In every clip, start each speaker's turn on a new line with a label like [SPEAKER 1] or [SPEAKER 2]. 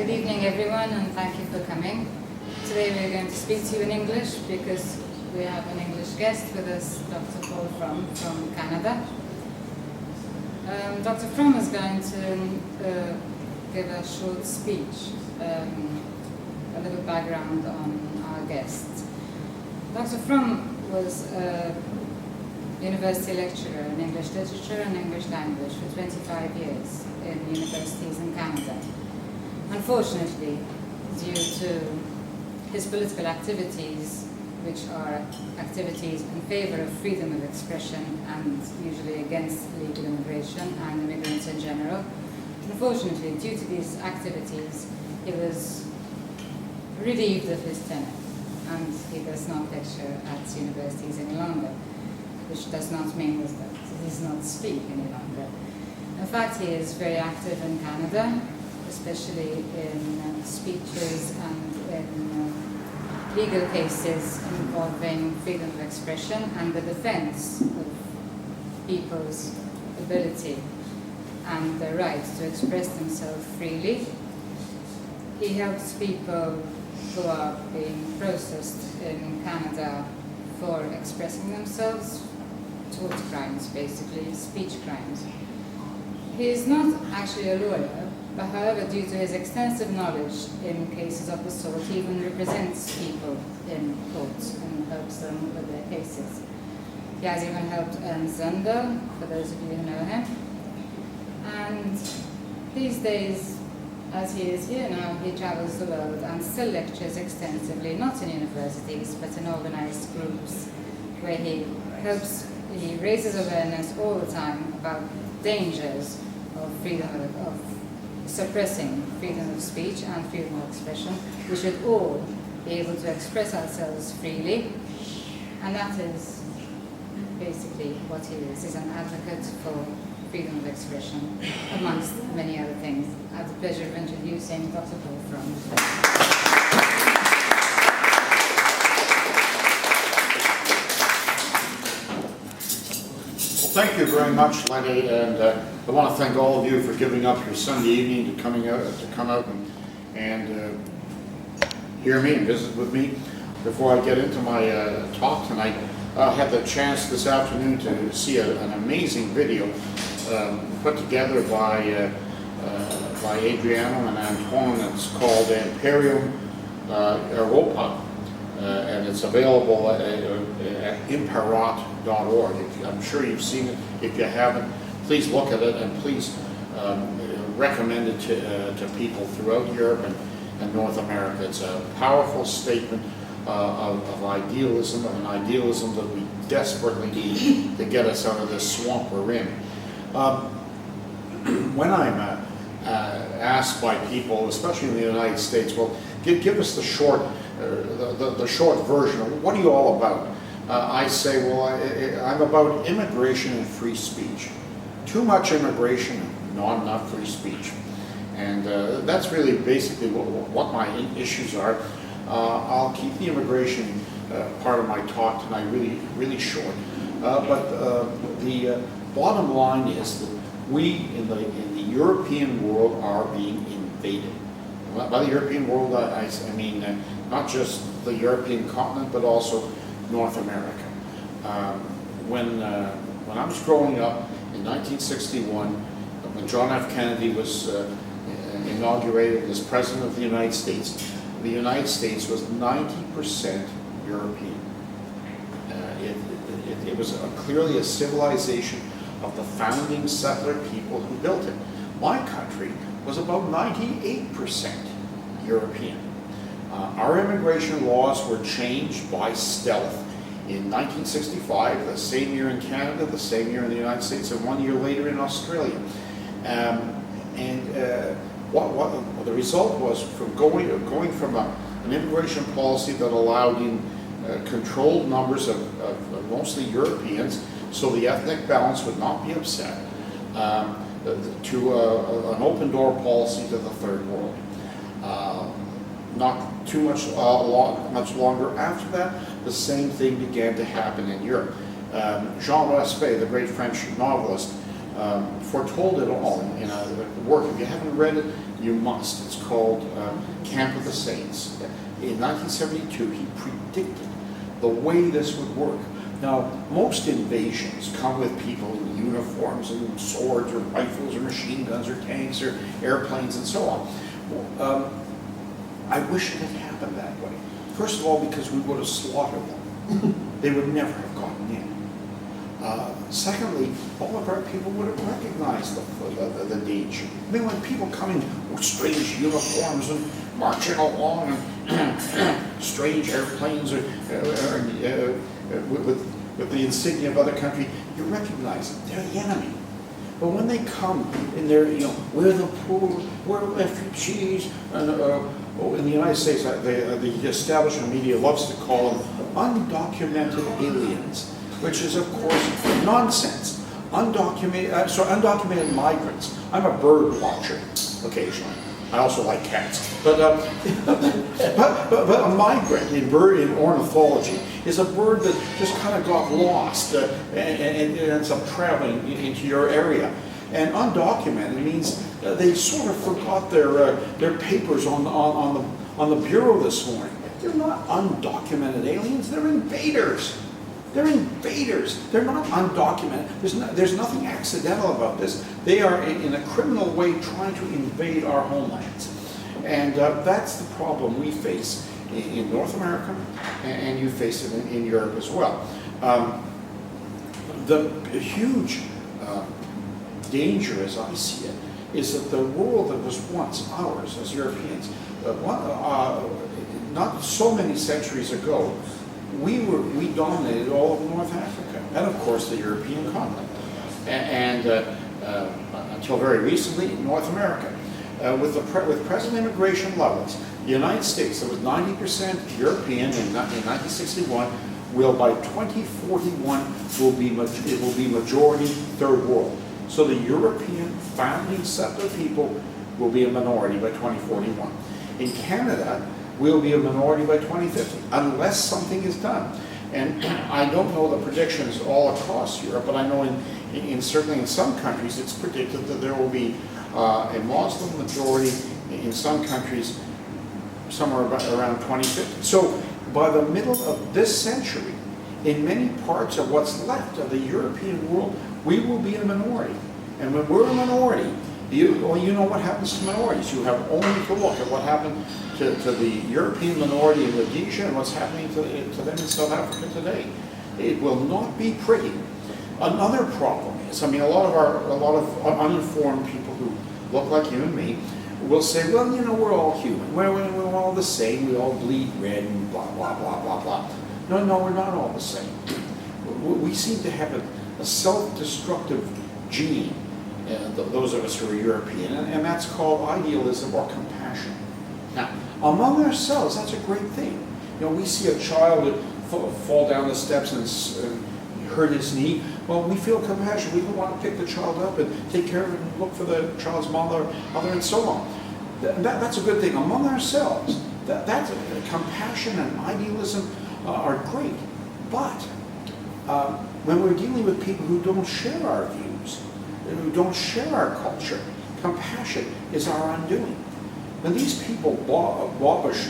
[SPEAKER 1] Good evening, everyone, and thank you for coming. Today we're going to speak to you in English because we have an English guest with us, Dr. Paul Fromm from Canada. Dr. Fromm is going to give a short speech, a little background on our guest. Dr. Fromm was a university lecturer in English literature and English language for 25 years in universities in Canada. Unfortunately, due to his political activities, which are activities in favor of freedom of expression and usually against illegal immigration and immigrants in general, unfortunately, due to these activities, he was relieved of his tenure, and he does not lecture at universities any longer, which does not mean that he does not speak any longer. In fact, he is very active in Canada, especially in speeches and in legal cases involving freedom of expression and the defense of people's ability and their right to express themselves freely. He helps people who are being processed in Canada for expressing themselves, tort crimes basically, speech crimes. He is not actually a lawyer, but however, due to his extensive knowledge in cases of assault, he even represents people in courts and helps them with their cases. He has even helped Ernst Zundel, for those of you who know him. And these days, as he is here now, he travels the world and still lectures extensively, not in universities, but in organized groups, where he raises awareness all the time about dangers of freedom of suppressing freedom of speech and freedom of expression. We should all be able to express ourselves freely, and that is basically what he is. He's an advocate for freedom of expression, amongst many other things. I have the pleasure of introducing Dr. Paul Fromm.
[SPEAKER 2] Thank you very much, Lenny, and I want to thank all of you for giving up your Sunday evening to come out and hear me and visit with me. Before I get into my talk tonight, I had the chance this afternoon to see an amazing video put together by Adriano and Antoine. It's called Imperium Europa. And it's available at imperot.org. I'm sure you've seen it. If you haven't, please look at it and please recommend it to people throughout Europe and North America. It's a powerful statement of idealism, and an idealism that we desperately need to get us out of this swamp we're in. When I'm asked by people, especially in the United States, well, give us the short version of what are you all about? I say, well, I'm about immigration and free speech. Too much immigration, not enough free speech. And that's really basically what my issues are. I'll keep the immigration part of my talk tonight really short. But the bottom line is that we in the European world are being invaded. By the European world, I mean not just the European continent, but also North America. When I was growing up in 1961, when John F. Kennedy was inaugurated as President of the United States was 90% European. It was clearly a civilization of the founding settler people who built it. My country was about 98% European. Our immigration laws were changed by stealth in 1965, the same year in Canada, the same year in the United States, and 1 year later in Australia. What the result was from going from an immigration policy that allowed in controlled numbers of mostly Europeans, so the ethnic balance would not be upset, to an open door policy to the third world. Not too much longer after that, the same thing began to happen in Europe. Jean Raspail, the great French novelist, foretold it all in a work. If you haven't read it, You must. It's called Camp of the Saints. In 1972, he predicted the way this would work. Now, most invasions come with people in uniforms and swords or rifles or machine guns or tanks or airplanes and so on. I wish it had happened that way. First of all, because we would have slaughtered them. They would never have gotten in. Secondly, all of our people would have recognized the danger. I mean, when people come in with strange uniforms and marching along and strange airplanes or with the insignia of other country, you recognize them. They're the enemy. But when they come and they're, we're the poor, we're refugees, and in the United States, the establishment media loves to call them undocumented aliens, which is, of course, nonsense. Undocumented migrants. I'm a bird watcher occasionally. I also like cats. But a migrant in ornithology is a bird that just kind of got lost and ends up traveling into your area. And undocumented means they sort of forgot their papers on the bureau this morning. They're not undocumented aliens. They're invaders. They're invaders. They're not undocumented. There's nothing accidental about this. They are, in a criminal way, trying to invade our homelands. And that's the problem we face in North America, and you face it in Europe as well. The huge danger, as I see it, is that the world that was once ours as Europeans, not so many centuries ago, we dominated all of North Africa, and of course the European continent, and until very recently, North America. With present immigration levels, the United States, that was 90% European in 1961, will by 2041 it will be majority third world. So the European founding settler people will be a minority by 2041. In Canada, we'll be a minority by 2050, unless something is done. And I don't know the predictions all across Europe, but I know certainly in some countries it's predicted that there will be a Muslim majority in some countries somewhere around 2050. So by the middle of this century, in many parts of what's left of the European world, we will be a minority. And when we're a minority, you know what happens to minorities. You have only to look at what happened to the European minority in Rhodesia and what's happening to them in South Africa today. It will not be pretty. Another problem is, a lot of uninformed people who look like you and me will say, well, we're all human. We're all the same. We all bleed red and blah, blah, blah, blah, blah. No, we're not all the same. We seem to have a self-destructive gene, those of us who are European, and that's called idealism or compassion. Now, among ourselves, that's a great thing. We see a child fall down the steps and hurt his knee. Well, we feel compassion. We want to pick the child up and take care of it and look for the child's mother, and so on. That's a good thing. Among ourselves, that's compassion and idealism are great. But when we're dealing with people who don't share our views, who don't share our culture, compassion is our undoing. When these people wabash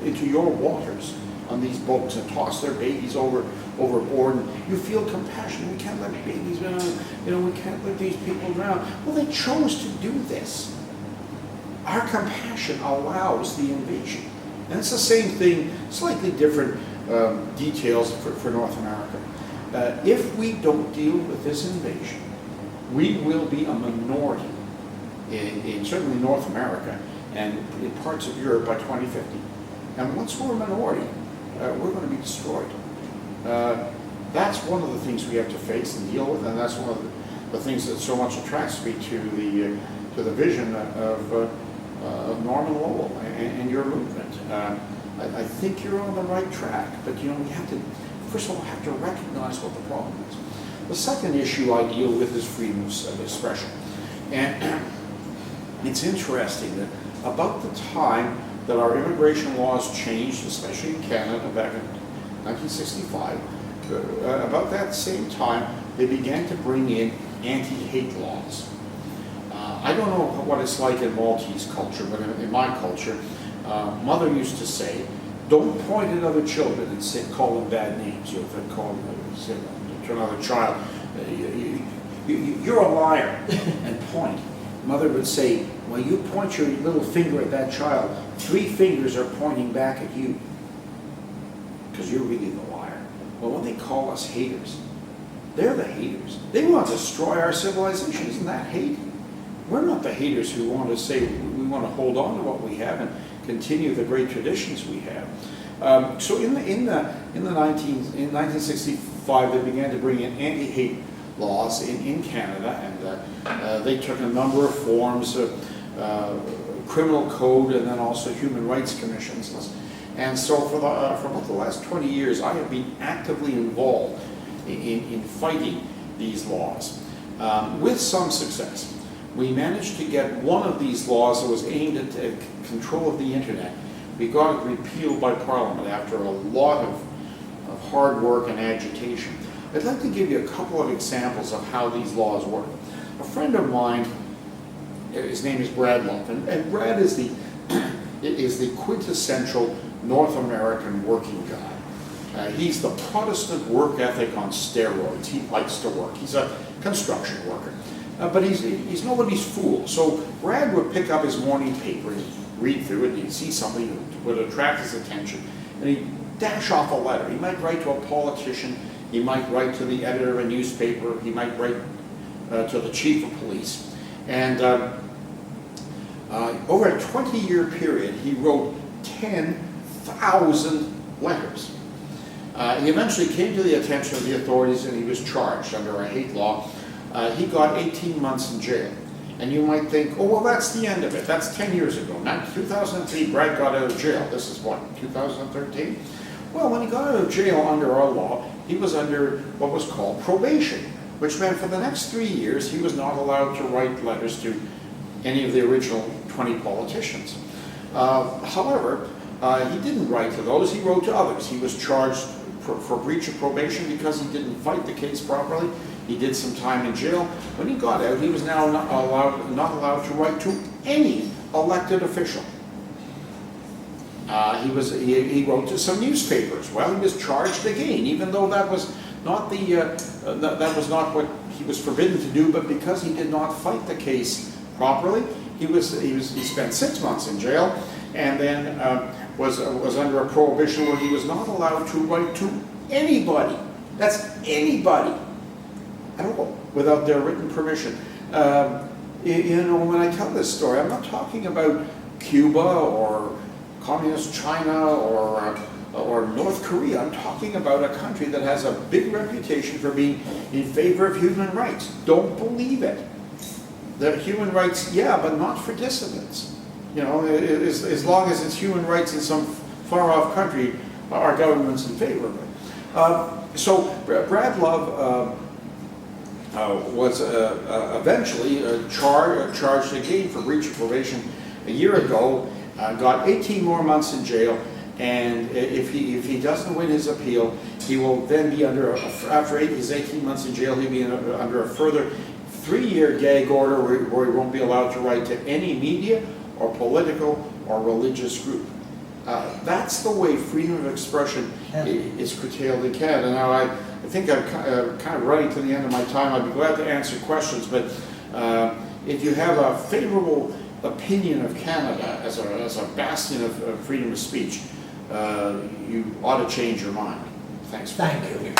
[SPEAKER 2] into your waters on these boats and toss their babies overboard, and you feel compassion. We can't let babies, we can't let these people drown. Well, they chose to do this. Our compassion allows the invasion. And it's the same thing, slightly different details for North America. If we don't deal with this invasion, we will be a minority in certainly North America and in parts of Europe by 2050. And once we're a minority, we're going to be destroyed. That's one of the things we have to face and deal with, and that's one of the things that so much attracts me to the vision of Norman Lowell and your movement. I think you're on the right track, but we have to, first of all, have to recognize what the problem is. The second issue I deal with is freedom of expression. And it's interesting that about the time that our immigration laws changed, especially in Canada back in 1965, about that same time, they began to bring in anti-hate laws. I don't know what it's like in Maltese culture, but in my culture, mother used to say, don't point at other children and say, call them bad names. If they call them, say to another child, you're a liar, and point. Mother would say, well, you point your little finger at that child, 3 fingers are pointing back at you, because you're really the liar. Well, when they call us haters, they're the haters. They want to destroy our civilization. Isn't that hate? We're not the haters who want to say we want to hold on to what we have and continue the great traditions we have. So in 1965, they began to bring in anti-hate laws in Canada, and they took a number of forms of criminal code and then also human rights commissions. And so for about the last 20 years, I have been actively involved in fighting these laws with some success. We managed to get one of these laws that was aimed at control of the internet. We got it repealed by Parliament after a lot of hard work and agitation. I'd like to give you a couple of examples of how these laws work. A friend of mine, his name is Brad Love, and Brad is the quintessential North American working guy. He's the Protestant work ethic on steroids. He likes to work. He's a construction worker. But he's nobody's fool. So Brad would pick up his morning paper, and read through it, and he'd see something that would attract his attention, and he'd dash off a letter. He might write to a politician, he might write to the editor of a newspaper, he might write to the chief of police. And over a 20-year period, he wrote 10,000 letters. He eventually came to the attention of the authorities, and he was charged under a hate law. He got 18 months in jail. And you might think, oh, well, that's the end of it. That's 10 years ago. Now, 2003, Brad got out of jail. This is what, 2013? Well, when he got out of jail under our law, he was under what was called probation, which meant for the next 3 years, he was not allowed to write letters to any of the original 20 politicians. However, he didn't write to those. He wrote to others. He was charged for breach of probation because he didn't fight the case properly. He did some time in jail. When he got out, he was now not allowed to write to any elected official. He wrote to some newspapers. Well, he was charged again, even though that was not what he was forbidden to do. But because he did not fight the case properly, he spent 6 months in jail, and then was under a prohibition where he was not allowed to write to anybody. That's anybody. I don't know, without their written permission. When I tell this story, I'm not talking about Cuba or communist China or North Korea. I'm talking about a country that has a big reputation for being in favor of human rights. Don't believe it. The human rights, yeah, but not for dissidents. You know, as long as it's human rights in some far-off country, our government's in favor of it. So Brad Love was eventually charged again for breach of probation a year ago, got 18 more months in jail, and if he doesn't win his appeal, he will then be after his 18 months in jail, he'll be under a further 3-year gag order where he won't be allowed to write to any media or political or religious group. That's the way freedom of expression is curtailed in Canada. Now, I think I'm kind of running to the end of my time. I'd be glad to answer questions, but if you have a favorable opinion of Canada as a bastion of freedom of speech, you ought to change your mind. Thanks.
[SPEAKER 3] Thank you.